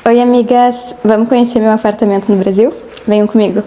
Oi, amigas! Vamos conhecer meu apartamento no Brasil? Venham comigo!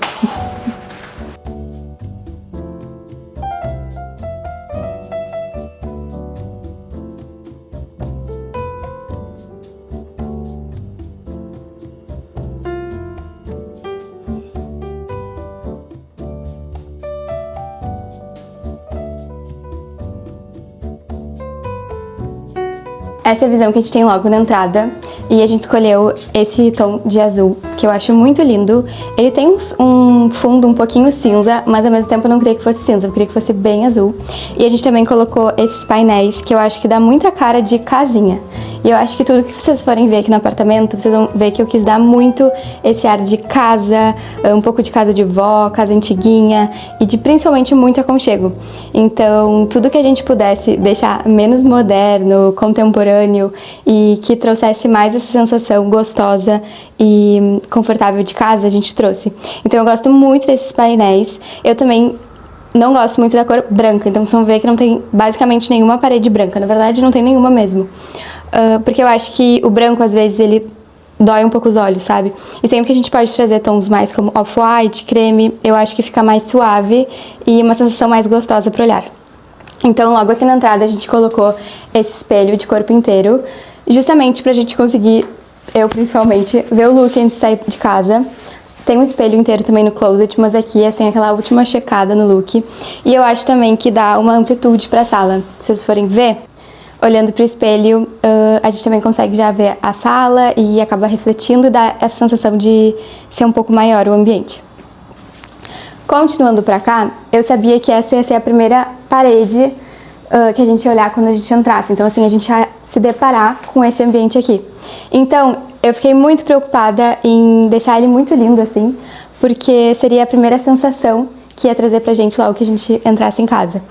Essa é a visão que a gente tem logo na entrada. E a gente escolheu esse tom de azul, que eu acho muito lindo. Ele tem um fundo um pouquinho cinza, mas ao mesmo tempo eu não queria que fosse cinza, eu queria que fosse bem azul. E a gente também colocou esses painéis, que eu acho que dá muita cara de casinha. E eu acho que tudo que vocês forem ver aqui no apartamento, vocês vão ver que eu quis dar muito esse ar de casa, um pouco de casa de vó, casa antiguinha e de principalmente muito aconchego. Então, tudo que a gente pudesse deixar menos moderno, contemporâneo e que trouxesse mais essa sensação gostosa e confortável de casa, a gente trouxe. Então, eu gosto muito desses painéis. Eu também não gosto muito da cor branca, então vocês vão ver que não tem basicamente nenhuma parede branca. Na verdade, não tem nenhuma mesmo. Porque eu acho que o branco, às vezes, ele dói um pouco os olhos, sabe? E sempre que a gente pode trazer tons mais como off-white, creme, eu acho que fica mais suave e uma sensação mais gostosa pro olhar. Então, logo aqui na entrada, a gente colocou esse espelho de corpo inteiro, justamente pra gente conseguir, eu principalmente, ver o look antes de sair de casa. Tem um espelho inteiro também no closet, mas aqui é assim, aquela última checada no look. E eu acho também que dá uma amplitude pra sala. Se vocês forem ver, olhando pro espelho, a gente também consegue já ver a sala e acaba refletindo e dá essa sensação de ser um pouco maior o ambiente. Continuando pra cá, eu sabia que essa ia ser a primeira parede que a gente ia olhar quando a gente entrasse. Então, assim, a gente ia se deparar com esse ambiente aqui. Então, eu fiquei muito preocupada em deixar ele muito lindo, assim, porque seria a primeira sensação que ia trazer pra gente logo que a gente entrasse em casa.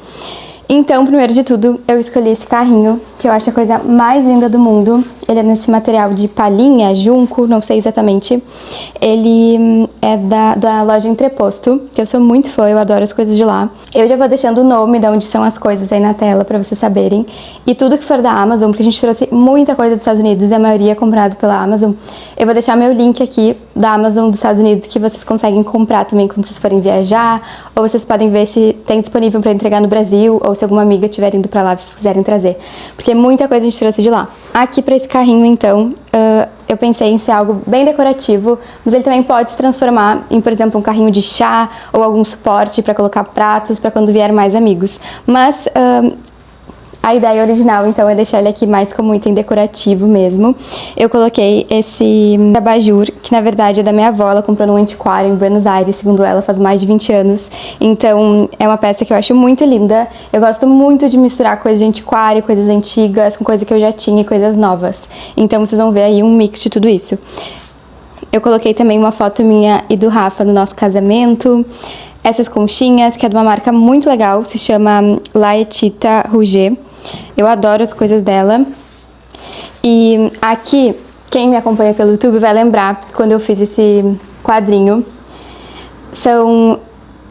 Então, primeiro de tudo, eu escolhi esse carrinho, que eu acho a coisa mais linda do mundo. Ele é nesse material de palhinha, junco, não sei exatamente. Ele é da loja Entreposto, que eu sou muito fã, eu adoro as coisas de lá. Eu já vou deixando o nome de onde são as coisas aí na tela pra vocês saberem. E tudo que for da Amazon, porque a gente trouxe muita coisa dos Estados Unidos e a maioria é comprado pela Amazon. Eu vou deixar meu link aqui da Amazon dos Estados Unidos, que vocês conseguem comprar também quando vocês forem viajar. Ou vocês podem ver se tem disponível pra entregar no Brasil, ou se alguma amiga estiver indo pra lá, se vocês quiserem trazer. Porque muita coisa a gente trouxe de lá. Aqui pra esse carrinho, então, eu pensei em ser algo bem decorativo, mas ele também pode se transformar em, por exemplo, um carrinho de chá ou algum suporte pra colocar pratos pra quando vier mais amigos. Mas a ideia original, então, é deixar ele aqui mais como item decorativo mesmo. Eu coloquei esse abajur, que na verdade é da minha avó, ela comprou num antiquário em Buenos Aires, segundo ela, faz mais de 20 anos. Então, é uma peça que eu acho muito linda. Eu gosto muito de misturar coisas de antiquário, coisas antigas, com coisa que eu já tinha e coisas novas. Então, vocês vão ver aí um mix de tudo isso. Eu coloquei também uma foto minha e do Rafa no nosso casamento. Essas conchinhas, que é de uma marca muito legal, se chama Laetita Rouget. Eu adoro as coisas dela. E aqui, quem me acompanha pelo YouTube vai lembrar quando eu fiz esse quadrinho. São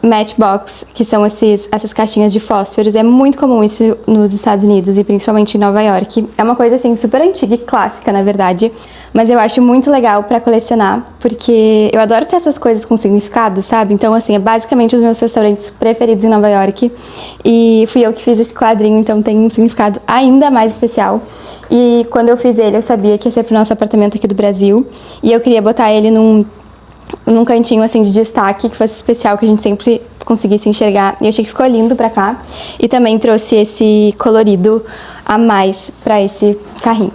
matchbox, que são essas caixinhas de fósforos. É muito comum isso nos Estados Unidos e principalmente em Nova York. É uma coisa assim super antiga e clássica, na verdade. Mas eu acho muito legal pra colecionar, porque eu adoro ter essas coisas com significado, sabe? Então, assim, é basicamente os meus restaurantes preferidos em Nova York. E fui eu que fiz esse quadrinho, então tem um significado ainda mais especial. E quando eu fiz ele, eu sabia que ia ser pro nosso apartamento aqui do Brasil. E eu queria botar ele num cantinho, assim, de destaque, que fosse especial, que a gente sempre conseguisse enxergar. E eu achei que ficou lindo pra cá. E também trouxe esse colorido a mais pra esse carrinho.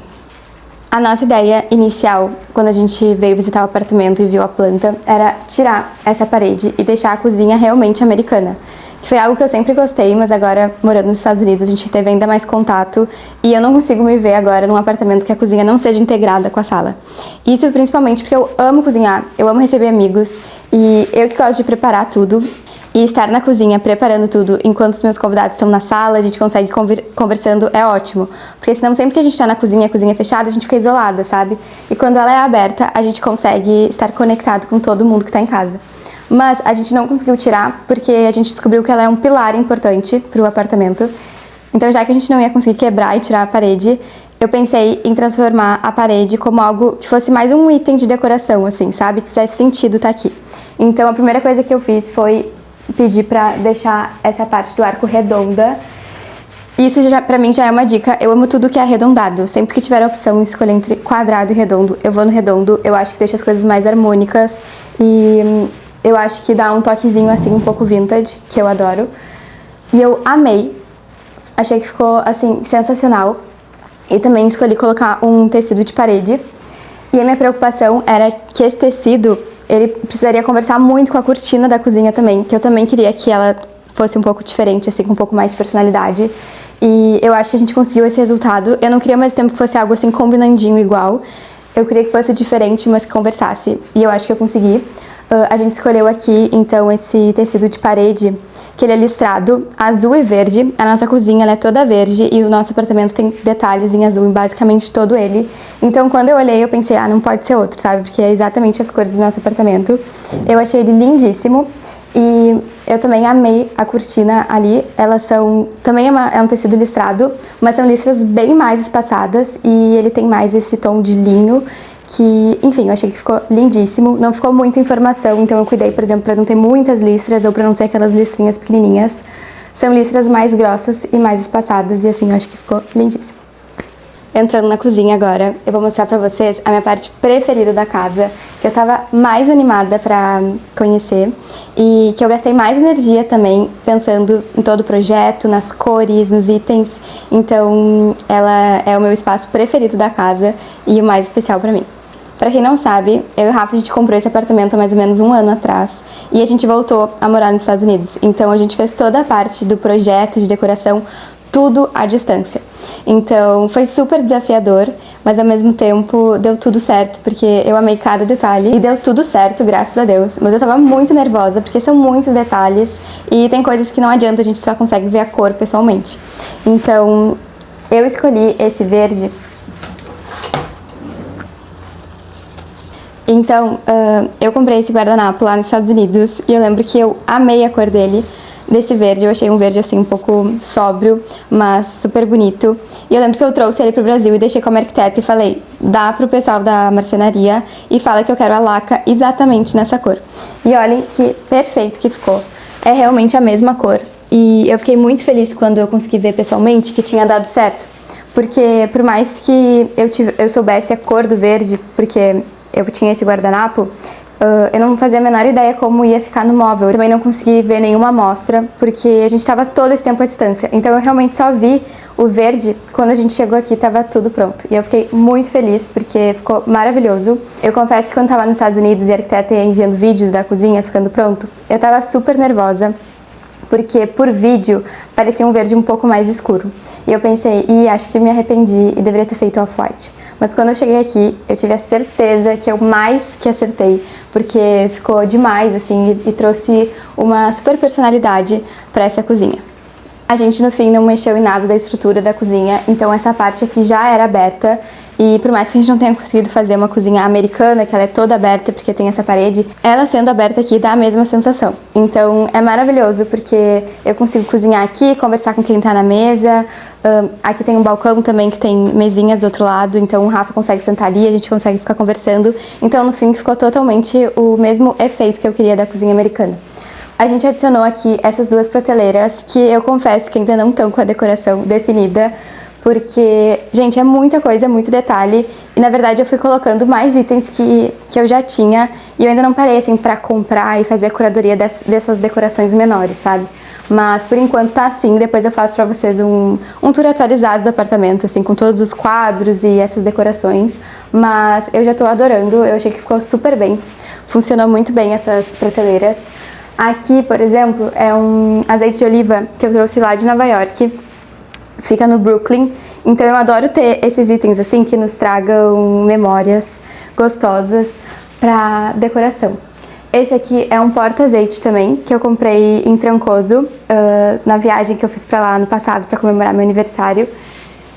A nossa ideia inicial, quando a gente veio visitar o apartamento e viu a planta, era tirar essa parede e deixar a cozinha realmente americana. Que foi algo que eu sempre gostei, mas agora, morando nos Estados Unidos, a gente teve ainda mais contato e eu não consigo me ver agora num apartamento que a cozinha não seja integrada com a sala. Isso principalmente porque eu amo cozinhar, eu amo receber amigos e eu que gosto de preparar tudo. E estar na cozinha preparando tudo enquanto os meus convidados estão na sala, a gente consegue conversando, é ótimo. Porque senão sempre que a gente tá na cozinha, a cozinha fechada, a gente fica isolada, sabe? E quando ela é aberta, a gente consegue estar conectado com todo mundo que tá em casa. Mas a gente não conseguiu tirar porque a gente descobriu que ela é um pilar importante pro apartamento. Então, já que a gente não ia conseguir quebrar e tirar a parede, eu pensei em transformar a parede como algo que fosse mais um item de decoração, assim, sabe? Que fizesse sentido estar aqui. Então, a primeira coisa que eu fiz foi pedir pra deixar essa parte do arco redonda. Isso já, pra mim já é uma dica. Eu amo tudo que é arredondado. Sempre que tiver a opção de escolher entre quadrado e redondo, eu vou no redondo. Eu acho que deixa as coisas mais harmônicas e eu acho que dá um toquezinho assim um pouco vintage, que eu adoro. E eu amei. Achei que ficou assim sensacional. E também escolhi colocar um tecido de parede. E a minha preocupação era que esse tecido, ele precisaria conversar muito com a cortina da cozinha também, que eu também queria que ela fosse um pouco diferente, assim, com um pouco mais de personalidade. E eu acho que a gente conseguiu esse resultado. Eu não queria ao mesmo tempo que fosse algo assim combinandinho igual. Eu queria que fosse diferente, mas que conversasse. E eu acho que eu consegui. A gente escolheu aqui, então, esse tecido de parede, que ele é listrado azul e verde. A nossa cozinha ela é toda verde e o nosso apartamento tem detalhes em azul em basicamente todo ele. Então, quando eu olhei, eu pensei, não pode ser outro, sabe? Porque é exatamente as cores do nosso apartamento. Eu achei ele lindíssimo e eu também amei a cortina ali. Elas são, também é um tecido listrado, mas são listras bem mais espaçadas e ele tem mais esse tom de linho que, enfim, eu achei que ficou lindíssimo. Não ficou muita informação, então eu cuidei, por exemplo, para não ter muitas listras ou para não ser aquelas listrinhas pequenininhas. São listras mais grossas e mais espaçadas e assim, eu acho que ficou lindíssimo. Entrando na cozinha agora, eu vou mostrar pra vocês a minha parte preferida da casa, que eu tava mais animada pra conhecer e que eu gastei mais energia também pensando em todo o projeto, nas cores, nos itens. Então, ela é o meu espaço preferido da casa e o mais especial pra mim. Pra quem não sabe, eu e o Rafa, a gente comprou esse apartamento há mais ou menos um ano atrás e a gente voltou a morar nos Estados Unidos. Então, a gente fez toda a parte do projeto de decoração, tudo à distância. Então, foi super desafiador, mas ao mesmo tempo deu tudo certo, porque eu amei cada detalhe e deu tudo certo, graças a Deus. Mas eu tava muito nervosa, porque são muitos detalhes e tem coisas que não adianta, a gente só consegue ver a cor pessoalmente. Então, eu escolhi esse verde. Então, eu comprei esse guardanapo lá nos Estados Unidos e eu lembro que eu amei a cor dele. Desse verde, eu achei um verde assim um pouco sóbrio, mas super bonito. E eu lembro que eu trouxe ele pro Brasil e deixei com a arquiteta e falei, dá pro pessoal da marcenaria e fala que eu quero a laca exatamente nessa cor. E olhem que perfeito que ficou. É realmente a mesma cor. E eu fiquei muito feliz quando eu consegui ver pessoalmente que tinha dado certo. Porque por mais que eu soubesse a cor do verde, porque eu tinha esse guardanapo, eu não fazia a menor ideia como ia ficar no móvel. Eu também não consegui ver nenhuma amostra, porque a gente estava todo esse tempo à distância. Então eu realmente só vi o verde quando a gente chegou aqui, estava tudo pronto. E eu fiquei muito feliz, porque ficou maravilhoso. Eu confesso que quando estava nos Estados Unidos e a arquiteta ia enviando vídeos da cozinha ficando pronto, eu estava super nervosa, porque por vídeo parecia um verde um pouco mais escuro. E eu pensei, acho que me arrependi e deveria ter feito off-white. Mas quando eu cheguei aqui, eu tive a certeza que eu mais que acertei, porque ficou demais, assim, e trouxe uma super personalidade para essa cozinha. A gente, no fim, não mexeu em nada da estrutura da cozinha, então essa parte aqui já era aberta. E por mais que a gente não tenha conseguido fazer uma cozinha americana, que ela é toda aberta porque tem essa parede, ela sendo aberta aqui dá a mesma sensação. Então é maravilhoso porque eu consigo cozinhar aqui, conversar com quem tá na mesa. Aqui tem um balcão também que tem mesinhas do outro lado, então o Rafa consegue sentar ali, a gente consegue ficar conversando. Então no fim ficou totalmente o mesmo efeito que eu queria da cozinha americana. A gente adicionou aqui essas duas prateleiras que eu confesso que ainda não estão com a decoração definida, porque, gente, é muita coisa, muito detalhe, e na verdade eu fui colocando mais itens que eu já tinha, e eu ainda não parei, assim, pra comprar e fazer a curadoria dessas decorações menores, sabe? Mas por enquanto tá assim, depois eu faço pra vocês um tour atualizado do apartamento, assim, com todos os quadros e essas decorações, mas eu já tô adorando, eu achei que ficou super bem, funcionou muito bem essas prateleiras. Aqui, por exemplo, é um azeite de oliva que eu trouxe lá de Nova York. Fica no Brooklyn, então eu adoro ter esses itens assim que nos tragam memórias gostosas pra decoração. Esse aqui é um porta-azeite também, que eu comprei em Trancoso, na viagem que eu fiz pra lá no passado pra comemorar meu aniversário.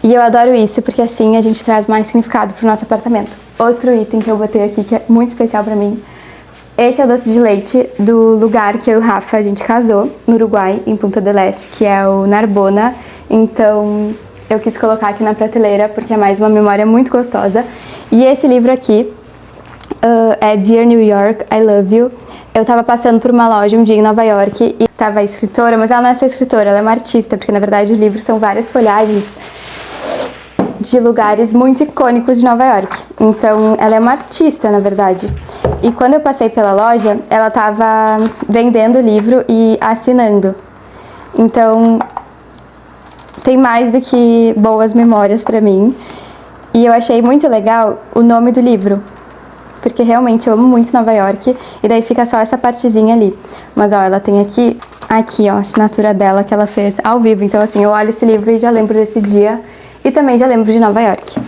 E eu adoro isso, porque assim a gente traz mais significado pro nosso apartamento. Outro item que eu botei aqui, que é muito especial pra mim, esse é o doce de leite do lugar que eu e o Rafa, a gente casou, no Uruguai, em Punta del Este, que é o Narbona. Então, eu quis colocar aqui na prateleira porque é mais uma memória muito gostosa. E esse livro aqui é Dear New York, I Love You. Eu tava passando por uma loja um dia em Nova York e tava a escritora, mas ela não é só escritora, ela é uma artista, porque na verdade o livro são várias folhagens de lugares muito icônicos de Nova York. Então ela é uma artista, na verdade. E quando eu passei pela loja, ela tava vendendo o livro e assinando. Então tem mais do que boas memórias pra mim. E eu achei muito legal o nome do livro, porque realmente eu amo muito Nova York, e daí fica só essa partezinha ali. Mas ó, ela tem aqui ó, a assinatura dela que ela fez ao vivo. Então assim, eu olho esse livro e já lembro desse dia, e também já lembro de Nova York,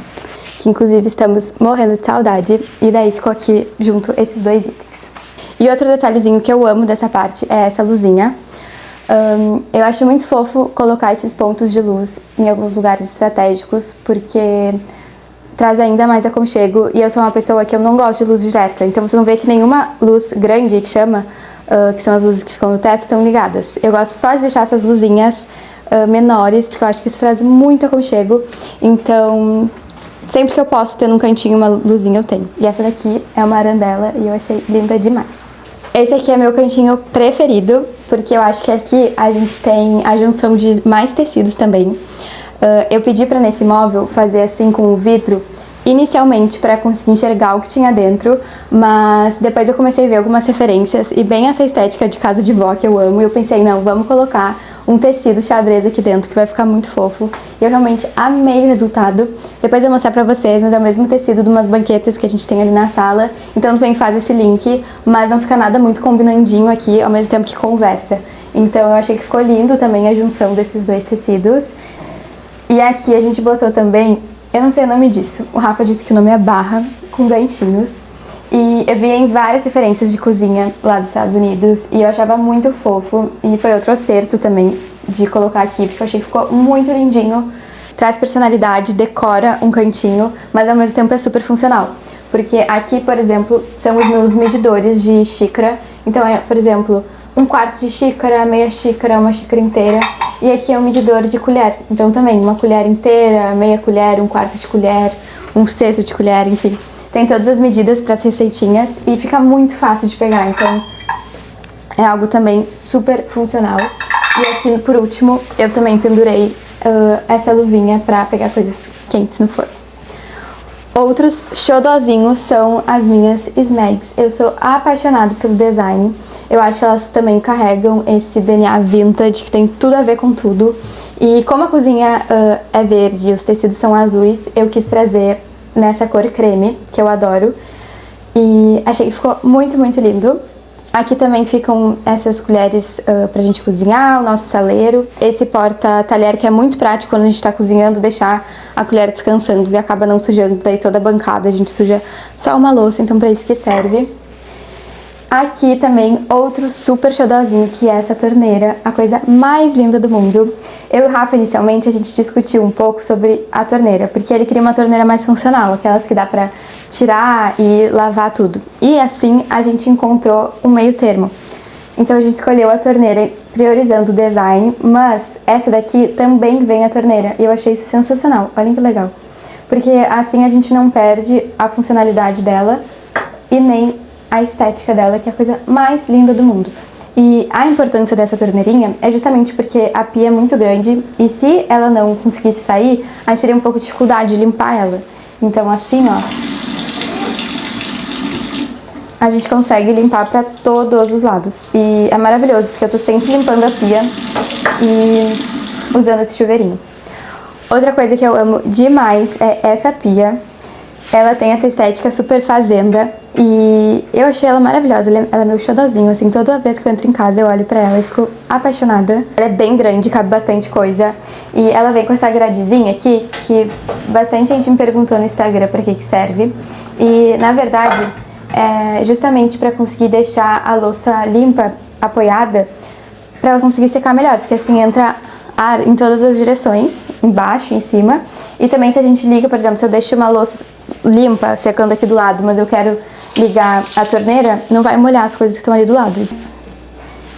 que inclusive estamos morrendo de saudade, e daí ficou aqui junto esses dois itens. E outro detalhezinho que eu amo dessa parte é essa luzinha. Eu acho muito fofo colocar esses pontos de luz em alguns lugares estratégicos, porque traz ainda mais aconchego, e eu sou uma pessoa que eu não gosto de luz direta, então você não vê que nenhuma luz grande, que chama, que são as luzes que ficam no teto, estão ligadas. Eu gosto só de deixar essas luzinhas menores, porque eu acho que isso traz muito aconchego, então sempre que eu posso ter num cantinho uma luzinha eu tenho. E essa daqui é uma arandela e eu achei linda demais. Esse aqui é meu cantinho preferido, porque eu acho que aqui a gente tem a junção de mais tecidos também. Eu pedi pra nesse móvel fazer assim com o vidro, inicialmente para conseguir enxergar o que tinha dentro, mas depois eu comecei a ver algumas referências e bem essa estética de casa de vó que eu amo, e eu pensei, não, vamos colocar um tecido xadrez aqui dentro que vai ficar muito fofo. E eu realmente amei o resultado. Depois eu vou mostrar pra vocês, mas é o mesmo tecido de umas banquetas que a gente tem ali na sala, então também faz esse link, mas não fica nada muito combinandinho aqui, ao mesmo tempo que conversa. Então eu achei que ficou lindo também a junção desses dois tecidos. E aqui a gente botou também, eu não sei o nome disso, o Rafa disse que o nome é barra, com ganchinhos. E eu vi em várias referências de cozinha lá dos Estados Unidos, e eu achava muito fofo. E foi outro acerto também de colocar aqui, porque eu achei que ficou muito lindinho. Traz personalidade, decora um cantinho, mas ao mesmo tempo é super funcional. Porque aqui, por exemplo, são os meus medidores de xícara. Então é, por exemplo, 1/4 de xícara, meia xícara, uma xícara inteira. E aqui é um medidor de colher, então também uma colher inteira, meia colher, 1/4 de colher, 1/6 de colher, enfim. Tem todas as medidas para as receitinhas e fica muito fácil de pegar, então é algo também super funcional. E aqui, por último, eu também pendurei essa luvinha para pegar coisas quentes no forno. Outros xodozinhos são as minhas Smags. Eu sou apaixonada pelo design. Eu acho que elas também carregam esse DNA vintage, que tem tudo a ver com tudo. E como a cozinha é verde e os tecidos são azuis, eu quis trazer nessa cor creme, que eu adoro. E achei que ficou muito, muito lindo. Aqui também ficam essas colheres pra gente cozinhar, o nosso saleiro. Esse porta-talher que é muito prático quando a gente tá cozinhando, deixar a colher descansando e acaba não sujando daí toda a bancada. A gente suja só uma louça, então pra isso que serve. Aqui também outro super xodozinho, que é essa torneira, a coisa mais linda do mundo. Eu e o Rafa, inicialmente, a gente discutiu um pouco sobre a torneira, porque ele queria uma torneira mais funcional, aquelas que dá pra tirar e lavar tudo. E assim a gente encontrou um meio termo. Então a gente escolheu a torneira priorizando o design, mas essa daqui também vem a torneira, e eu achei isso sensacional, olhem que legal. Porque assim a gente não perde a funcionalidade dela e nem a estética dela, que é a coisa mais linda do mundo. E a importância dessa torneirinha é justamente porque a pia é muito grande, e se ela não conseguisse sair, a gente teria um pouco de dificuldade de limpar ela. Então assim, ó, a gente consegue limpar pra todos os lados. E é maravilhoso, porque eu tô sempre limpando a pia e usando esse chuveirinho. Outra coisa que eu amo demais é essa pia. Ela tem essa estética super fazenda e eu achei ela maravilhosa. Ela é meu xodozinho, assim, toda vez que eu entro em casa eu olho pra ela e fico apaixonada. Ela é bem grande, cabe bastante coisa. E ela vem com essa gradezinha aqui, que bastante gente me perguntou no Instagram pra que serve. E, na verdade, é justamente pra conseguir deixar a louça limpa, apoiada, pra ela conseguir secar melhor, porque assim entra ar em todas as direções, embaixo, em cima. E também se a gente liga, por exemplo, se eu deixo uma louça limpa, secando aqui do lado, mas eu quero ligar a torneira, não vai molhar as coisas que estão ali do lado.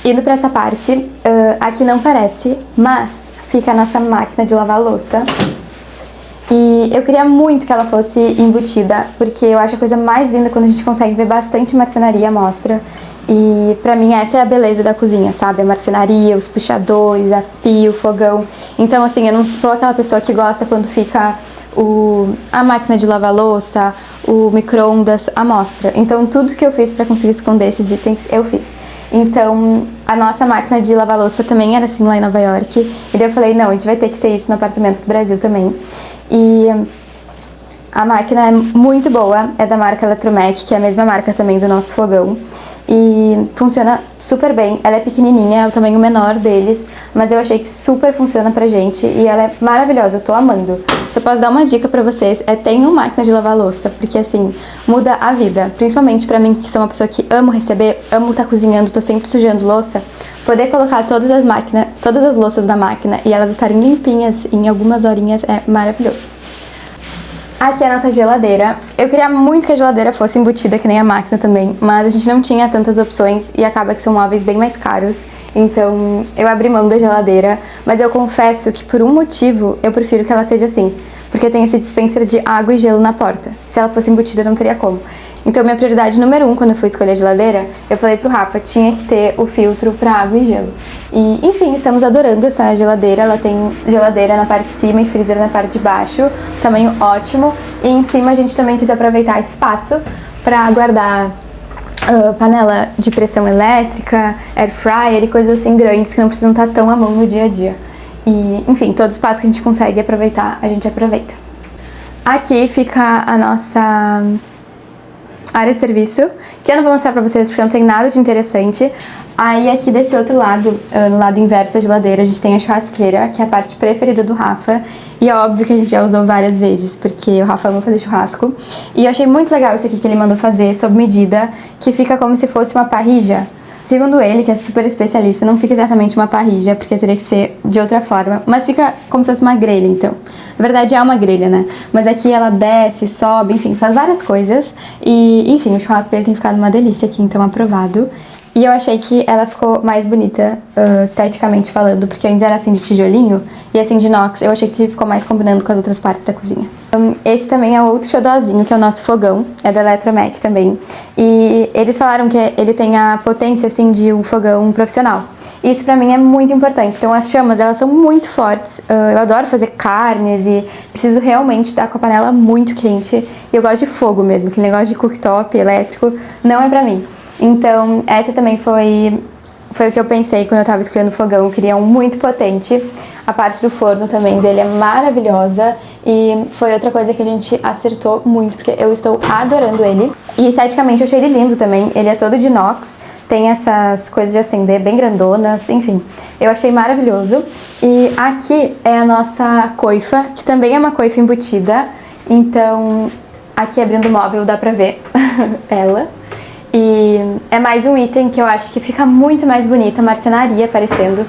Indo pra essa parte, aqui não parece, mas fica a nossa máquina de lavar louça. E eu queria muito que ela fosse embutida, porque eu acho a coisa mais linda quando a gente consegue ver bastante marcenaria à mostra. E pra mim essa é a beleza da cozinha, sabe? A marcenaria, os puxadores, a pia, o fogão. Então assim, eu não sou aquela pessoa que gosta quando fica a máquina de lavar louça, o micro-ondas à mostra. Então tudo que eu fiz pra conseguir esconder esses itens, eu fiz. Então, a nossa máquina de lavar louça também era assim lá em Nova York. E daí eu falei, não, a gente vai ter que ter isso no apartamento do Brasil também. E a máquina é muito boa, é da marca Electromec, que é a mesma marca também do nosso fogão. E funciona super bem, ela é pequenininha, é o tamanho menor deles, mas eu achei que super funciona pra gente e ela é maravilhosa, eu tô amando. Se eu posso dar uma dica pra vocês, tenham máquina de lavar louça, porque assim, muda a vida. Principalmente pra mim, que sou uma pessoa que amo receber, amo estar cozinhando, tô sempre sujando louça. Poder colocar todas as louças da máquina e elas estarem limpinhas em algumas horinhas é maravilhoso. Aqui é a nossa geladeira. Eu queria muito que a geladeira fosse embutida, que nem a máquina também, mas a gente não tinha tantas opções e acaba que são móveis bem mais caros. Então eu abri mão da geladeira, mas eu confesso que por um motivo eu prefiro que ela seja assim, porque tem esse dispenser de água e gelo na porta. Se ela fosse embutida não teria como. Então minha prioridade número 1 quando eu fui escolher a geladeira, eu falei pro Rafa, tinha que ter o filtro para água e gelo. E enfim, estamos adorando essa geladeira, ela tem geladeira na parte de cima e freezer na parte de baixo, tamanho ótimo. E em cima a gente também quis aproveitar esse espaço para guardar panela de pressão elétrica, air fryer e coisas assim grandes que não precisam estar tão à mão no dia a dia. E enfim, todo espaço que a gente consegue aproveitar, a gente aproveita. Aqui fica a nossa área de serviço, que eu não vou mostrar pra vocês porque não tem nada de interessante. Aí aqui desse outro lado, no lado inverso da geladeira, a gente tem a churrasqueira, que é a parte preferida do Rafa. E é óbvio que a gente já usou várias vezes, porque o Rafa ama fazer churrasco. E eu achei muito legal isso aqui que ele mandou fazer, sob medida, que fica como se fosse uma parrilla. Segundo ele, que é super especialista, não fica exatamente uma parrilla, porque teria que ser de outra forma, mas fica como se fosse uma grelha, então. Na verdade é uma grelha, né? Mas aqui ela desce, sobe, enfim, faz várias coisas. E, enfim, o churrasco dele tem ficado uma delícia aqui, então aprovado. E eu achei que ela ficou mais bonita, esteticamente falando, porque antes era assim de tijolinho e assim de inox, eu achei que ficou mais combinando com as outras partes da cozinha. Esse também é outro xodózinho, que é o nosso fogão, é da Electromec também. E eles falaram que ele tem a potência, assim, de um fogão profissional. Isso pra mim é muito importante, então as chamas, elas são muito fortes, eu adoro fazer carnes e preciso realmente estar com a panela muito quente. E eu gosto de fogo mesmo, aquele negócio de cooktop elétrico não é pra mim. Então, essa também foi o que eu pensei quando eu tava escolhendo o fogão. Eu queria um muito potente. A parte do forno também dele é maravilhosa. E foi outra coisa que a gente acertou muito, porque eu estou adorando ele. E esteticamente eu achei ele lindo também. Ele é todo de inox, tem essas coisas de acender bem grandonas, enfim. Eu achei maravilhoso. E aqui é a nossa coifa, que também é uma coifa embutida. Então, aqui abrindo o móvel dá pra ver ela. E é mais um item que eu acho que fica muito mais bonita, a marcenaria aparecendo,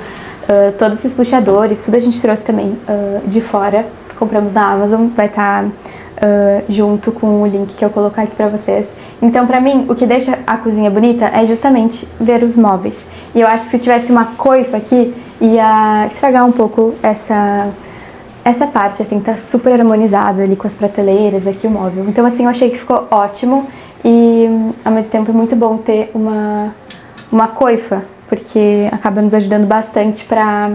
todos esses puxadores, tudo a gente trouxe também de fora, compramos na Amazon, vai estar junto com o link que eu colocar aqui pra vocês. Então pra mim, o que deixa a cozinha bonita é justamente ver os móveis. E eu acho que se tivesse uma coifa aqui, ia estragar um pouco essa parte, assim, tá super harmonizada ali com as prateleiras, aqui o móvel. Então assim, eu achei que ficou ótimo. E ao mesmo tempo é muito bom ter uma coifa, porque acaba nos ajudando bastante pra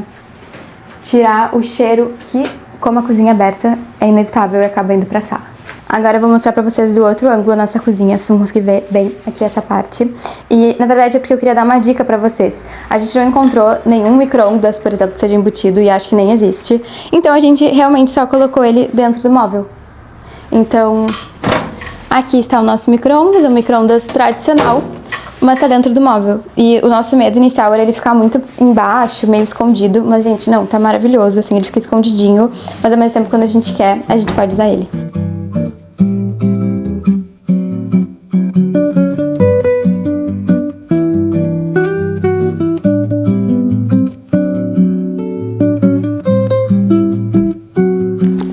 tirar o cheiro que, como a cozinha é aberta, é inevitável e acaba indo pra sala. Agora eu vou mostrar pra vocês do outro ângulo a nossa cozinha, vocês vão conseguir ver bem aqui essa parte. E na verdade é porque eu queria dar uma dica pra vocês. A gente não encontrou nenhum micro-ondas, por exemplo, que seja embutido, e acho que nem existe. Então a gente realmente só colocou ele dentro do móvel. Então, aqui está o nosso micro-ondas, é um micro-ondas tradicional, mas está dentro do móvel. E o nosso medo inicial era ele ficar muito embaixo, meio escondido, mas gente, não, tá maravilhoso, assim, ele fica escondidinho, mas ao mesmo tempo quando a gente quer, a gente pode usar ele.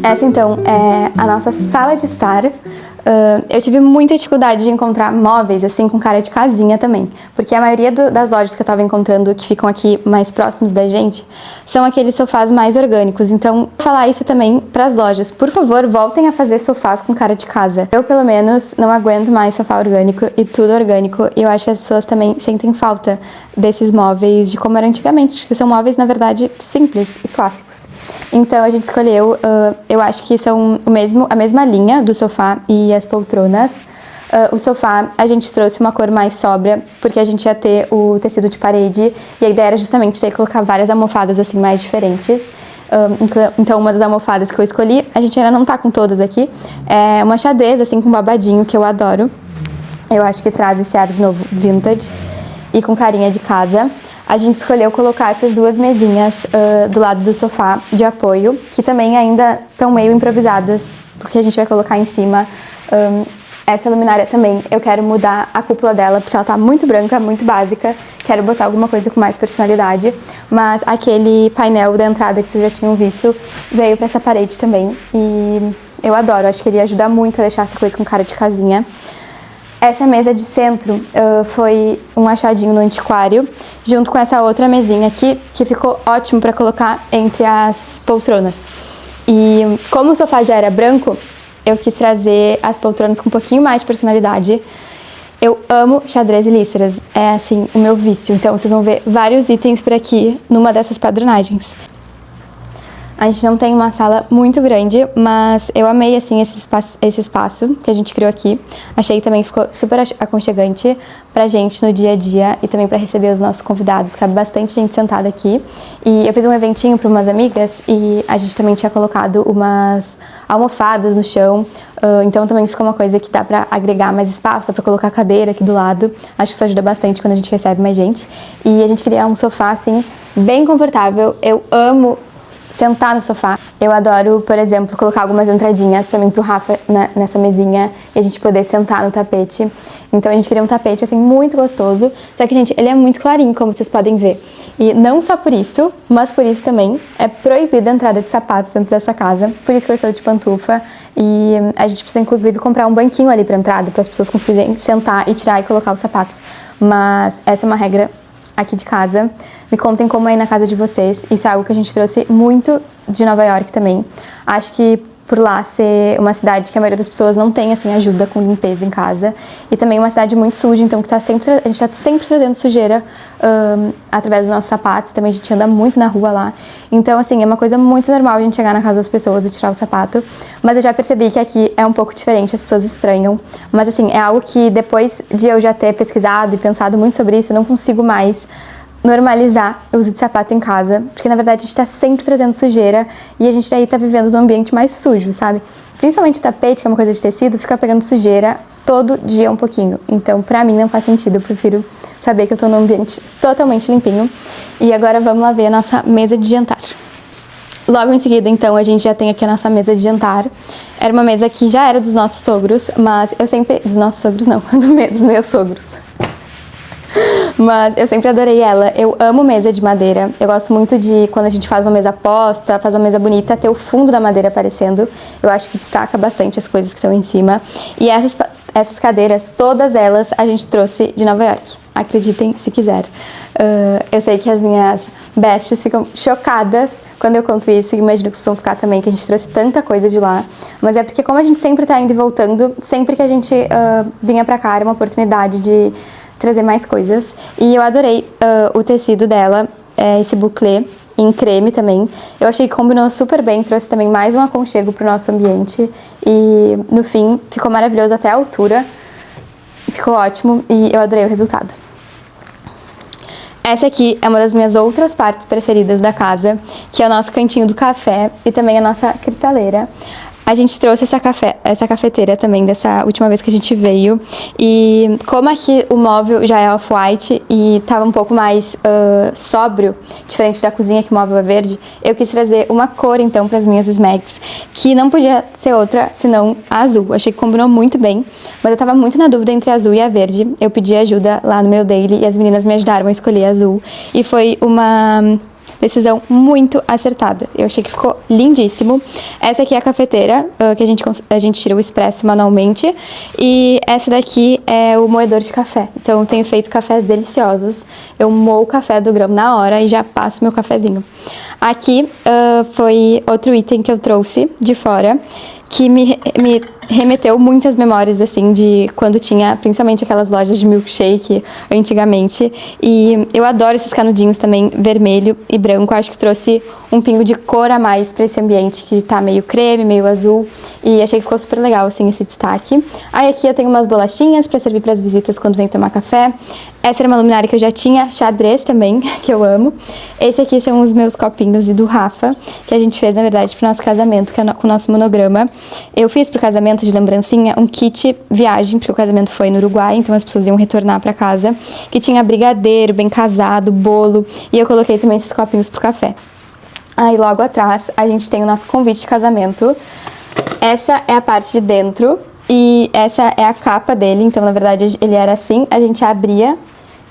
Essa então é a nossa sala de estar. Eu tive muita dificuldade de encontrar móveis, assim, com cara de casinha também. Porque a maioria das lojas que eu tava encontrando, que ficam aqui mais próximos da gente, são aqueles sofás mais orgânicos. Então, vou falar isso também pras lojas. Por favor, voltem a fazer sofás com cara de casa. Eu, pelo menos, não aguento mais sofá orgânico e tudo orgânico. E eu acho que as pessoas também sentem falta desses móveis de como era antigamente, que são móveis, na verdade, simples e clássicos. Então a gente escolheu, eu acho que são a mesma linha do sofá e as poltronas. O sofá a gente trouxe uma cor mais sóbria, porque a gente ia ter o tecido de parede, e a ideia era justamente ter que colocar várias almofadas assim mais diferentes. Então uma das almofadas que eu escolhi, a gente ainda não tá com todas aqui, é uma xadrez assim com babadinho, que eu adoro. Eu acho que traz esse ar de novo vintage e com carinha de casa. A gente escolheu colocar essas duas mesinhas do lado do sofá de apoio, que também ainda estão meio improvisadas do que a gente vai colocar em cima. Essa luminária também, eu quero mudar a cúpula dela, porque ela tá muito branca, muito básica. Quero botar alguma coisa com mais personalidade. Mas aquele painel da entrada que vocês já tinham visto veio pra essa parede também. E eu adoro, acho que ele ajuda muito a deixar essa coisa com cara de casinha. Essa mesa de centro foi um achadinho no antiquário, junto com essa outra mesinha aqui, que ficou ótimo para colocar entre as poltronas. E como o sofá já era branco, eu quis trazer as poltronas com um pouquinho mais de personalidade. Eu amo xadrez e líceras, é assim, o meu vício. Então vocês vão ver vários itens por aqui numa dessas padronagens. A gente não tem uma sala muito grande, mas eu amei, assim, esse espaço que a gente criou aqui. Achei que também ficou super aconchegante pra gente no dia a dia e também pra receber os nossos convidados. Cabe bastante gente sentada aqui. E eu fiz um eventinho pra umas amigas e a gente também tinha colocado umas almofadas no chão. Então também fica uma coisa que dá pra agregar mais espaço, dá pra colocar cadeira aqui do lado. Acho que isso ajuda bastante quando a gente recebe mais gente. E a gente queria um sofá, assim, bem confortável. Eu amo sentar no sofá. Eu adoro, por exemplo, colocar algumas entradinhas pra mim e pro Rafa nessa mesinha e a gente poder sentar no tapete. Então a gente queria um tapete, assim, muito gostoso. Só que, gente, ele é muito clarinho, como vocês podem ver. E não só por isso, mas por isso também é proibida a entrada de sapatos dentro dessa casa. Por isso que eu estou de pantufa. E a gente precisa, inclusive, comprar um banquinho ali pra entrada, para as pessoas conseguirem sentar e tirar e colocar os sapatos. Mas essa é uma regra aqui de casa. Me contem como é aí na casa de vocês. Isso é algo que a gente trouxe muito de Nova York também. Acho que por lá ser uma cidade que a maioria das pessoas não tem, assim, ajuda com limpeza em casa. E também uma cidade muito suja, então que a gente tá sempre trazendo sujeira através dos nossos sapatos. Também a gente anda muito na rua lá. Então, assim, é uma coisa muito normal a gente chegar na casa das pessoas e tirar o sapato. Mas eu já percebi que aqui é um pouco diferente, as pessoas estranham. Mas, assim, é algo que depois de eu já ter pesquisado e pensado muito sobre isso, eu não consigo mais normalizar o uso de sapato em casa, porque na verdade a gente tá sempre trazendo sujeira e a gente daí tá vivendo num ambiente mais sujo, sabe? Principalmente o tapete, que é uma coisa de tecido, fica pegando sujeira todo dia um pouquinho. Então, pra mim não faz sentido, eu prefiro saber que eu tô num ambiente totalmente limpinho. E agora vamos lá ver a nossa mesa de jantar. Logo em seguida, então, a gente já tem aqui a nossa mesa de jantar. Era uma mesa que já era dos nossos sogros, mas eu sempre... Dos nossos sogros não, dos meus sogros. Mas eu sempre adorei ela. Eu amo mesa de madeira. Eu gosto muito de, quando a gente faz uma mesa posta, faz uma mesa bonita, ter o fundo da madeira aparecendo. Eu acho que destaca bastante as coisas que estão em cima. E essas cadeiras, todas elas, a gente trouxe de Nova York. Acreditem se quiser. Eu sei que as minhas besties ficam chocadas quando eu conto isso, e imagino que vocês vão ficar também, que a gente trouxe tanta coisa de lá. Mas é porque como a gente sempre tá indo e voltando, sempre que a gente vinha pra cá, era uma oportunidade de trazer mais coisas. E eu adorei o tecido dela, esse bouclé em creme também. Eu achei que combinou super bem, trouxe também mais um aconchego pro nosso ambiente. E no fim, ficou maravilhoso até a altura. Ficou ótimo e eu adorei o resultado. Essa aqui é uma das minhas outras partes preferidas da casa, que é o nosso cantinho do café e também a nossa cristaleira. A gente trouxe essa cafeteira também dessa última vez que a gente veio. E como aqui o móvel já é off-white e tava um pouco mais sóbrio, diferente da cozinha que o móvel é verde, eu quis trazer uma cor então para as minhas Smags, que não podia ser outra senão a azul. Achei que combinou muito bem, mas eu tava muito na dúvida entre a azul e a verde. Eu pedi ajuda lá no meu daily e as meninas me ajudaram a escolher a azul. E foi uma decisão muito acertada. Eu achei que ficou lindíssimo. Essa aqui é a cafeteira, que a gente tira o expresso manualmente. E essa daqui é o moedor de café. Então eu tenho feito cafés deliciosos. Eu moo o café do grão na hora e já passo meu cafezinho. Aqui foi outro item que eu trouxe de fora, que me remeteu muitas memórias, assim, de quando tinha, principalmente aquelas lojas de milkshake antigamente. E eu adoro esses canudinhos também, vermelho e branco. Acho que trouxe um pingo de cor a mais pra esse ambiente, que tá meio creme, meio azul. E achei que ficou super legal, assim, esse destaque. Aí aqui eu tenho umas bolachinhas pra servir pras visitas quando vem tomar café. Essa era uma luminária que eu já tinha, xadrez também, que eu amo. Esse aqui são os meus copinhos e do Rafa, que a gente fez, na verdade, pro nosso casamento, que é com o nosso monograma. Eu fiz pro casamento de lembrancinha um kit viagem, porque o casamento foi no Uruguai, então as pessoas iam retornar pra casa, que tinha brigadeiro, bem casado, bolo, e eu coloquei também esses copinhos pro café. Aí logo atrás a gente tem o nosso convite de casamento. Essa é a parte de dentro e essa é a capa dele, então na verdade ele era assim, a gente abria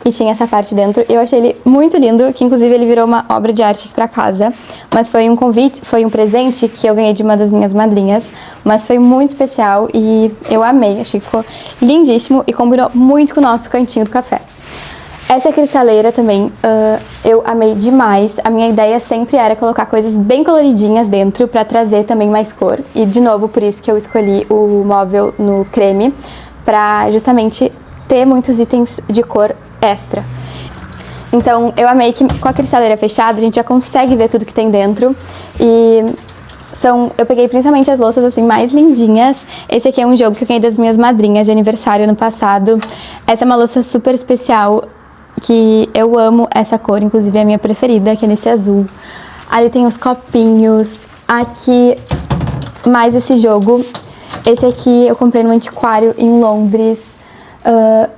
e tinha essa parte dentro. Eu achei ele muito lindo, que inclusive ele virou uma obra de arte aqui pra casa. Mas foi um convite, foi um presente que eu ganhei de uma das minhas madrinhas. Mas foi muito especial e eu amei. Achei que ficou lindíssimo e combinou muito com o nosso cantinho do café. Essa cristaleira também, eu amei demais. A minha ideia sempre era colocar coisas bem coloridinhas dentro pra trazer também mais cor. E de novo, por isso que eu escolhi o móvel no creme, pra justamente ter muitos itens de cor extra. Então eu amei que com a cristaleira fechada a gente já consegue ver tudo que tem dentro. E eu peguei principalmente as louças assim mais lindinhas. Esse aqui é um jogo que eu ganhei das minhas madrinhas de aniversário ano passado. Essa é uma louça super especial, que eu amo essa cor, inclusive é a minha preferida, que é nesse azul. Ali tem os copinhos. Aqui mais esse jogo. Esse aqui eu comprei no antiquário em Londres.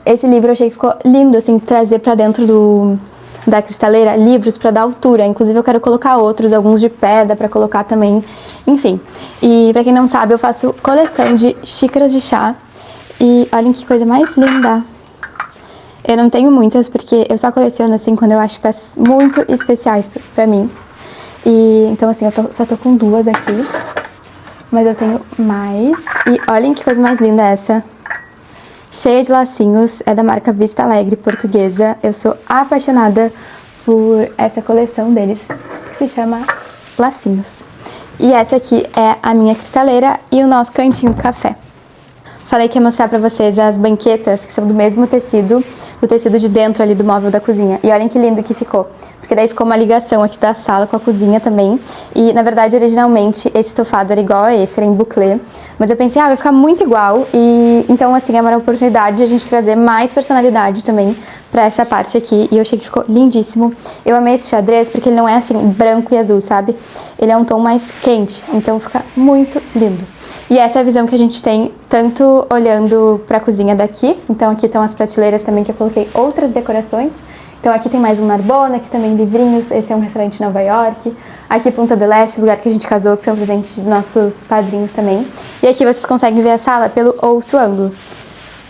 Esse livro eu achei que ficou lindo, assim, trazer pra dentro da cristaleira livros pra dar altura. Inclusive eu quero colocar outros, alguns de pedra pra colocar também, enfim. E pra quem não sabe, eu faço coleção de xícaras de chá. E olhem que coisa mais linda. Eu não tenho muitas, porque eu só coleciono, assim, quando eu acho peças muito especiais pra mim. E então, assim, só tô com duas aqui. Mas eu tenho mais. E olhem que coisa mais linda essa. Cheia de lacinhos, é da marca Vista Alegre, portuguesa. Eu sou apaixonada por essa coleção deles, que se chama Lacinhos. E essa aqui é a minha cristaleira e o nosso cantinho do café. Falei que ia mostrar pra vocês as banquetas, que são do mesmo tecido, do tecido de dentro ali do móvel da cozinha. E olhem que lindo que ficou, porque daí ficou uma ligação aqui da sala com a cozinha também. E, na verdade, originalmente, esse estofado era igual a esse, era em buclé. Mas eu pensei, vai ficar muito igual. E então, assim, é uma oportunidade de a gente trazer mais personalidade também pra essa parte aqui. E eu achei que ficou lindíssimo. Eu amei esse xadrez porque ele não é, assim, branco e azul, sabe? Ele é um tom mais quente, então fica muito lindo. E essa é a visão que a gente tem, tanto olhando pra cozinha daqui. Então aqui estão as prateleiras também, que eu coloquei outras decorações. Então aqui tem mais um Narbona, aqui também livrinhos. Esse é um restaurante em Nova York. Aqui Punta del Este, lugar que a gente casou, que foi um presente de nossos padrinhos também. E aqui vocês conseguem ver a sala pelo outro ângulo,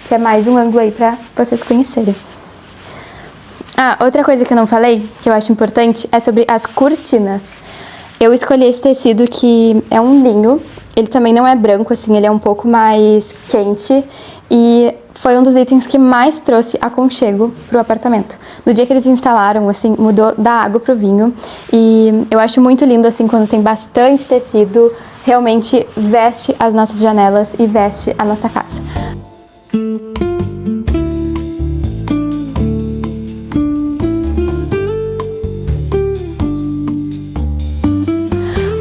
que é mais um ângulo aí pra vocês conhecerem. Outra coisa que eu não falei, que eu acho importante, é sobre as cortinas. Eu escolhi esse tecido que é um linho. Ele também não é branco, assim, ele é um pouco mais quente. E foi um dos itens que mais trouxe aconchego pro apartamento. No dia que eles instalaram, assim, mudou da água pro vinho. E eu acho muito lindo, assim, quando tem bastante tecido. Realmente veste as nossas janelas e veste a nossa casa.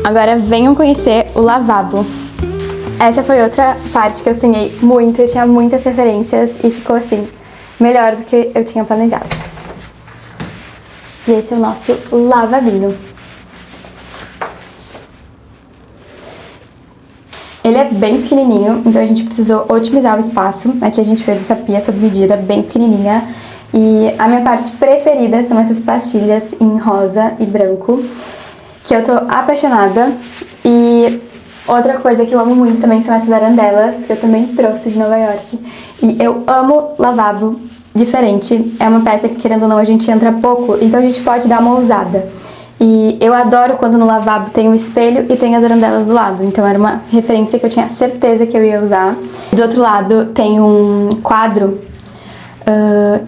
Agora venham conhecer o lavabo. Essa foi outra parte que eu sonhei muito, eu tinha muitas referências e ficou assim, melhor do que eu tinha planejado. E esse é o nosso lavabinho. Ele é bem pequenininho, então a gente precisou otimizar o espaço. Aqui a gente fez essa pia sob medida, bem pequenininha. E a minha parte preferida são essas pastilhas em rosa e branco, que eu tô apaixonada. E outra coisa que eu amo muito também são essas arandelas, que eu também trouxe de Nova York. E eu amo lavabo diferente. É uma peça que, querendo ou não, a gente entra pouco, então a gente pode dar uma ousada. E eu adoro quando no lavabo tem o espelho e tem as arandelas do lado. Então era uma referência que eu tinha certeza que eu ia usar. Do outro lado tem um quadro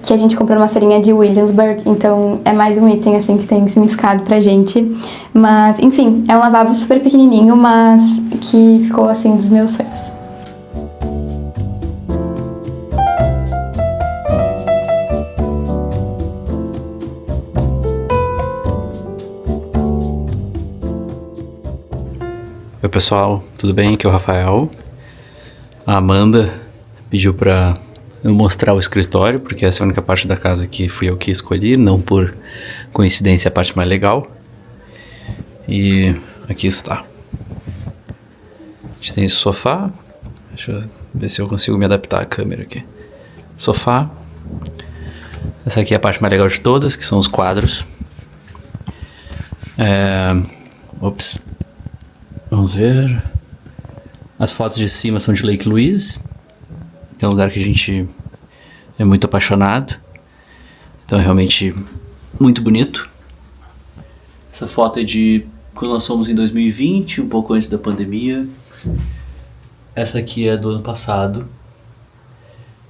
que a gente comprou numa feirinha de Williamsburg. Então é mais um item assim que tem significado pra gente. Mas enfim, é um lavabo super pequenininho, mas que ficou assim dos meus sonhos. Oi pessoal, tudo bem? Aqui é o Rafael. A Amanda pediu pra eu mostrar o escritório, porque essa é a única parte da casa que fui eu que escolhi, não por coincidência a parte mais legal. E aqui está. A gente tem esse sofá. Deixa eu ver se eu consigo me adaptar à câmera aqui. Sofá. Essa aqui é a parte mais legal de todas, que são os quadros. Ops. Vamos ver. As fotos de cima são de Lake Louise, que é um lugar que a gente é muito apaixonado. Então é realmente muito bonito. Essa foto é de quando nós fomos em 2020, um pouco antes da pandemia. Essa aqui é do ano passado.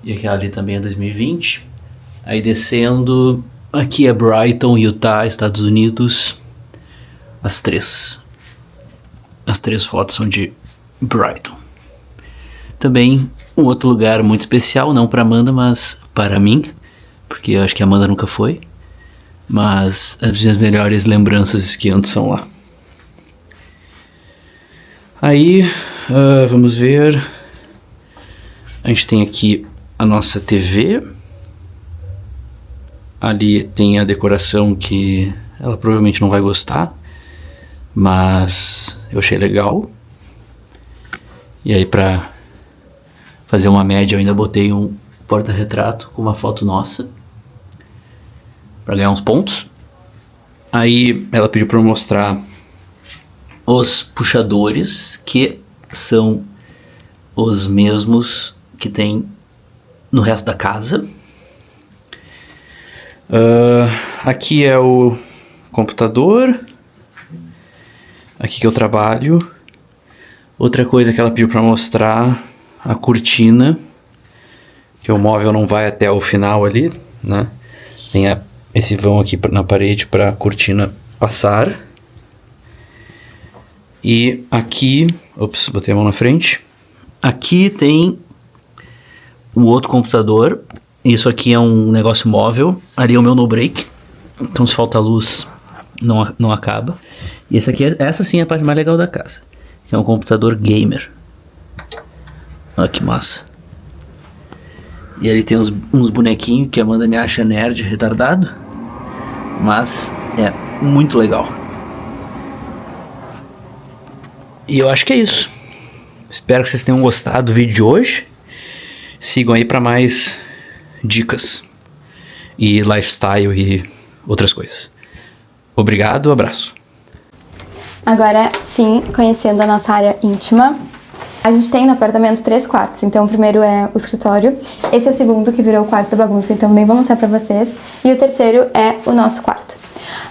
E aquela ali também é 2020. Aí descendo, aqui é Brighton, Utah, Estados Unidos. As três fotos são de Brighton. Também um outro lugar muito especial, não para Amanda, mas para mim, porque eu acho que a Amanda nunca foi. Mas as minhas melhores lembranças esquiando são lá. Aí, vamos ver. A gente tem aqui a nossa TV. Ali tem a decoração que ela provavelmente não vai gostar, mas eu achei legal. E aí pra fazer uma média eu ainda botei um porta-retrato com uma foto nossa pra ganhar uns pontos. Aí ela pediu pra eu mostrar os puxadores, que são os mesmos que tem no resto da casa. Aqui é o computador. Aqui que eu trabalho. Outra coisa que ela pediu pra mostrar, a cortina, que o móvel não vai até o final ali, né? Tem esse vão aqui na parede para a cortina passar. E aqui, ops, botei a mão na frente. Aqui tem um outro computador. Isso aqui é um negócio móvel. Ali é o meu no-break. Então se falta luz, não acaba. E essa sim é a parte mais legal da casa, que é um computador gamer. Olha que massa. E ali tem uns bonequinhos que a Amanda me acha nerd, retardado, mas é muito legal. E eu acho que é isso. Espero que vocês tenham gostado do vídeo de hoje. Sigam aí para mais dicas e lifestyle e outras coisas. Obrigado, abraço. Agora, sim, conhecendo a nossa área íntima, a gente tem no apartamento 3 quartos. Então, o primeiro é o escritório, esse é o segundo, que virou o quarto da bagunça, então nem vou mostrar pra vocês. E o terceiro é o nosso quarto.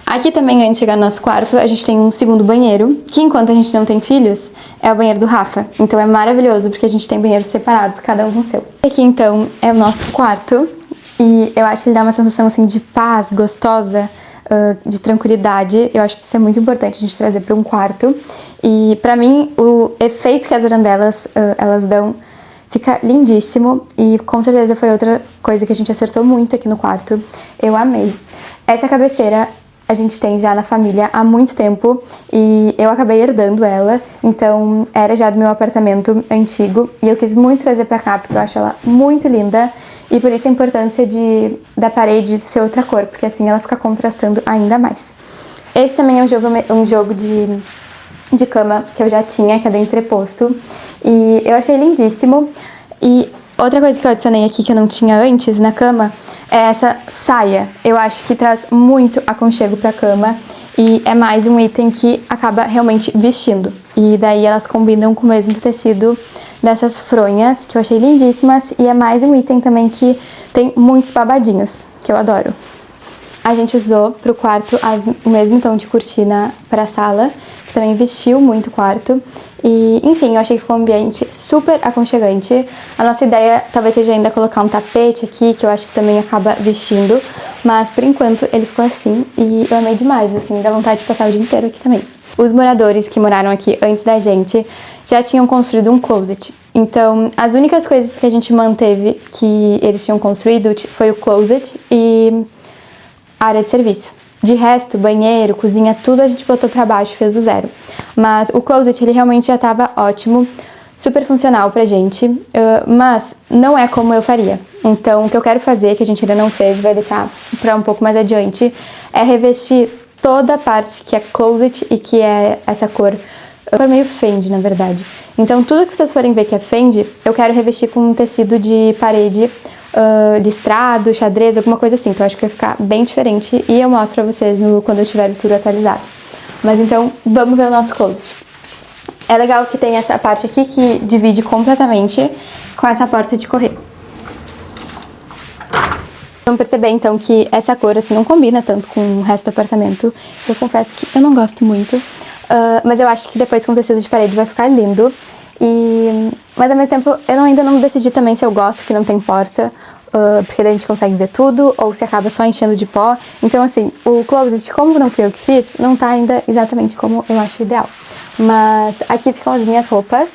Aqui também, antes de chegar no nosso quarto, a gente tem um segundo banheiro, que enquanto a gente não tem filhos, é o banheiro do Rafa. Então é maravilhoso, porque a gente tem banheiros separados, cada um com o seu. Aqui, então, é o nosso quarto, e eu acho que ele dá uma sensação, assim, de paz, gostosa, de tranquilidade. Eu acho que isso é muito importante a gente trazer para um quarto. E pra mim o efeito que as arandelas elas dão fica lindíssimo, e com certeza foi outra coisa que a gente acertou muito aqui no quarto. Eu amei. Essa cabeceira a gente tem já na família há muito tempo e eu acabei herdando ela, então era já do meu apartamento antigo e eu quis muito trazer pra cá porque eu acho ela muito linda. E por isso a importância da parede ser outra cor, porque assim ela fica contrastando ainda mais. Esse também é um jogo de cama que eu já tinha, que é do entreposto. E eu achei lindíssimo. E outra coisa que eu adicionei aqui que eu não tinha antes na cama é essa saia. Eu acho que traz muito aconchego pra cama e é mais um item que acaba realmente vestindo. E daí elas combinam com o mesmo tecido dessas fronhas, que eu achei lindíssimas, e é mais um item também que tem muitos babadinhos, que eu adoro. A gente usou pro quarto o mesmo tom de cortina pra sala, que também vestiu muito o quarto. E, enfim, eu achei que ficou um ambiente super aconchegante. A nossa ideia talvez seja ainda colocar um tapete aqui, que eu acho que também acaba vestindo. Mas, por enquanto, ele ficou assim e eu amei demais, assim, dá vontade de passar o dia inteiro aqui também. Os moradores que moraram aqui antes da gente já tinham construído um closet. Então, as únicas coisas que a gente manteve que eles tinham construído foi o closet e a área de serviço. De resto, banheiro, cozinha, tudo a gente botou pra baixo, fez do zero. Mas o closet, ele realmente já tava ótimo, super funcional pra gente, mas não é como eu faria. Então, o que eu quero fazer, que a gente ainda não fez, vai deixar pra um pouco mais adiante, é revestir toda a parte que é closet e que é essa cor meio Fendi, na verdade. Então, tudo que vocês forem ver que é Fendi, eu quero revestir com um tecido de parede listrado, xadrez, alguma coisa assim. Então, acho que vai ficar bem diferente e eu mostro pra vocês quando eu tiver o tour atualizado. Mas então, vamos ver o nosso closet. É legal que tem essa parte aqui que divide completamente com essa porta de correr. Vamos perceber então que essa cor assim não combina tanto com o resto do apartamento. Eu confesso que eu não gosto muito, mas eu acho que depois com tecido de parede vai ficar lindo. Mas ao mesmo tempo eu ainda não decidi também se eu gosto que não tem porta, porque daí a gente consegue ver tudo, ou se acaba só enchendo de pó. Então assim, o closet, como não fui eu que fiz, não tá ainda exatamente como eu acho ideal. Mas aqui ficam as minhas roupas.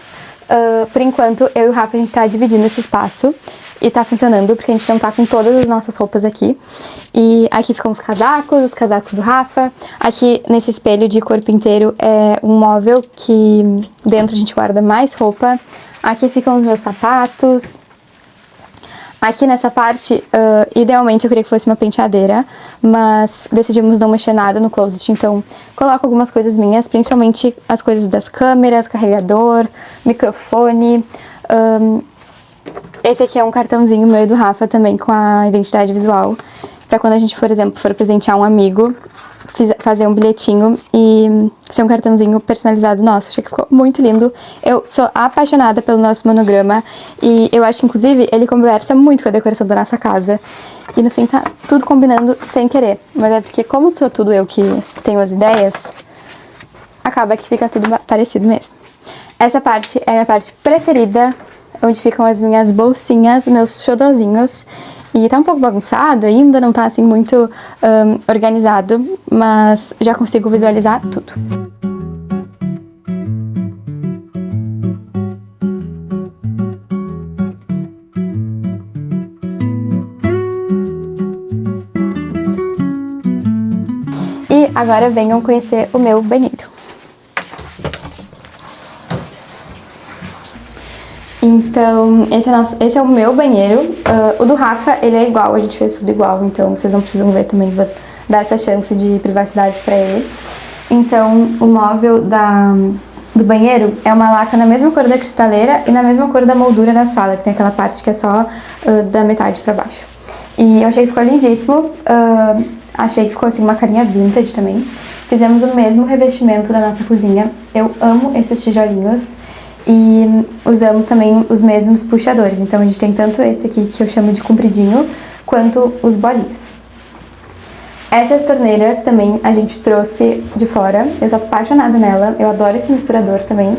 Por enquanto eu e o Rafa a gente tá dividindo esse espaço e tá funcionando, porque a gente não tá com todas as nossas roupas aqui. E aqui ficam os casacos do Rafa. Aqui nesse espelho de corpo inteiro é um móvel que dentro a gente guarda mais roupa. Aqui ficam os meus sapatos. Aqui nessa parte, idealmente eu queria que fosse uma penteadeira, mas decidimos não mexer nada no closet, então coloco algumas coisas minhas, principalmente as coisas das câmeras, carregador, microfone. Esse aqui é um cartãozinho meu e do Rafa também com a identidade visual, pra quando a gente, por exemplo, for presentear um amigo, fazer um bilhetinho e ser um cartãozinho personalizado nosso. Achei que ficou muito lindo. Eu sou apaixonada pelo nosso monograma e eu acho, inclusive, ele conversa muito com a decoração da nossa casa. E no fim tá tudo combinando sem querer. Mas é porque como sou tudo eu que tenho as ideias, acaba que fica tudo parecido mesmo. Essa parte é a minha parte preferida, onde ficam as minhas bolsinhas, meus xodozinhos. E tá um pouco bagunçado ainda, não tá assim muito organizado, mas já consigo visualizar tudo. E agora venham conhecer o meu banheiro. Então, esse é o meu banheiro. O do Rafa, ele é igual, a gente fez tudo igual, então vocês não precisam ver também, vou dar essa chance de privacidade pra ele. Então, o móvel do banheiro é uma laca na mesma cor da cristaleira e na mesma cor da moldura da sala, que tem aquela parte que é só da metade pra baixo. E eu achei que ficou lindíssimo, achei que ficou assim uma carinha vintage também. Fizemos o mesmo revestimento da nossa cozinha, eu amo esses tijolinhos. E usamos também os mesmos puxadores, então a gente tem tanto esse aqui que eu chamo de compridinho, quanto os bolinhas. Essas torneiras também a gente trouxe de fora, eu sou apaixonada nela, eu adoro esse misturador também.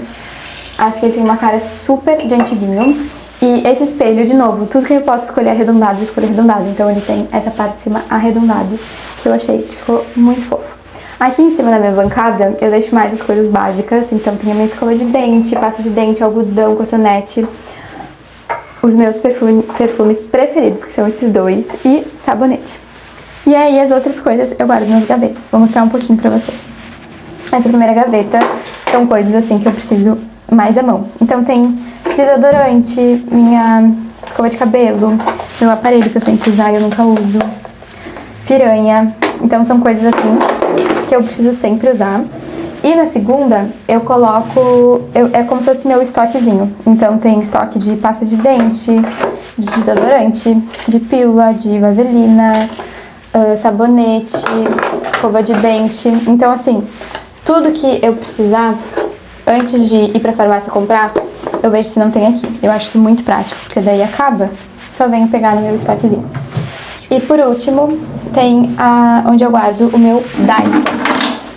Acho que ele tem uma cara super de antiguinho. E esse espelho, de novo, tudo que eu posso escolher arredondado, eu escolho arredondado, então ele tem essa parte de cima arredondada, que eu achei que ficou muito fofo. Aqui em cima da minha bancada, eu deixo mais as coisas básicas, então tem a minha escova de dente, pasta de dente, algodão, cotonete, os meus perfumes preferidos, que são esses dois, e sabonete. E aí as outras coisas eu guardo nas gavetas, vou mostrar um pouquinho pra vocês. Essa primeira gaveta são coisas assim que eu preciso mais à mão. Então tem desodorante, minha escova de cabelo, meu aparelho que eu tenho que usar e eu nunca uso, piranha, então são coisas assim que eu preciso sempre usar. E na segunda, eu coloco, é como se fosse meu estoquezinho. Então tem estoque de pasta de dente, de desodorante, de pílula, de vaselina, sabonete, escova de dente. Então assim, tudo que eu precisar, antes de ir pra farmácia comprar, eu vejo se não tem aqui. Eu acho isso muito prático, porque daí acaba, só venho pegar no meu estoquezinho. E por último, tem onde eu guardo o meu Dyson,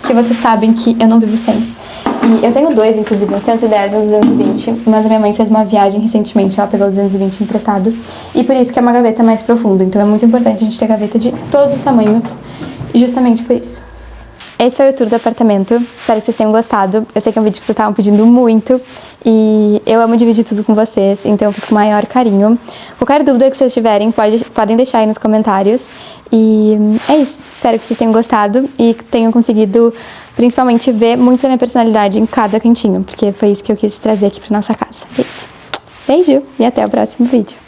que vocês sabem que eu não vivo sem. E eu tenho dois, inclusive, um 110 e um 220, mas a minha mãe fez uma viagem recentemente, ela pegou o 220 emprestado, e por isso que é uma gaveta mais profunda, então é muito importante a gente ter gaveta de todos os tamanhos, justamente por isso. Esse foi o tour do apartamento, espero que vocês tenham gostado. Eu sei que é um vídeo que vocês estavam pedindo muito e eu amo dividir tudo com vocês, então eu fiz com o maior carinho. Qualquer dúvida que vocês tiverem, podem deixar aí nos comentários. E é isso, espero que vocês tenham gostado e que tenham conseguido principalmente ver muito da minha personalidade em cada cantinho, porque foi isso que eu quis trazer aqui pra nossa casa. É isso. Beijo e até o próximo vídeo.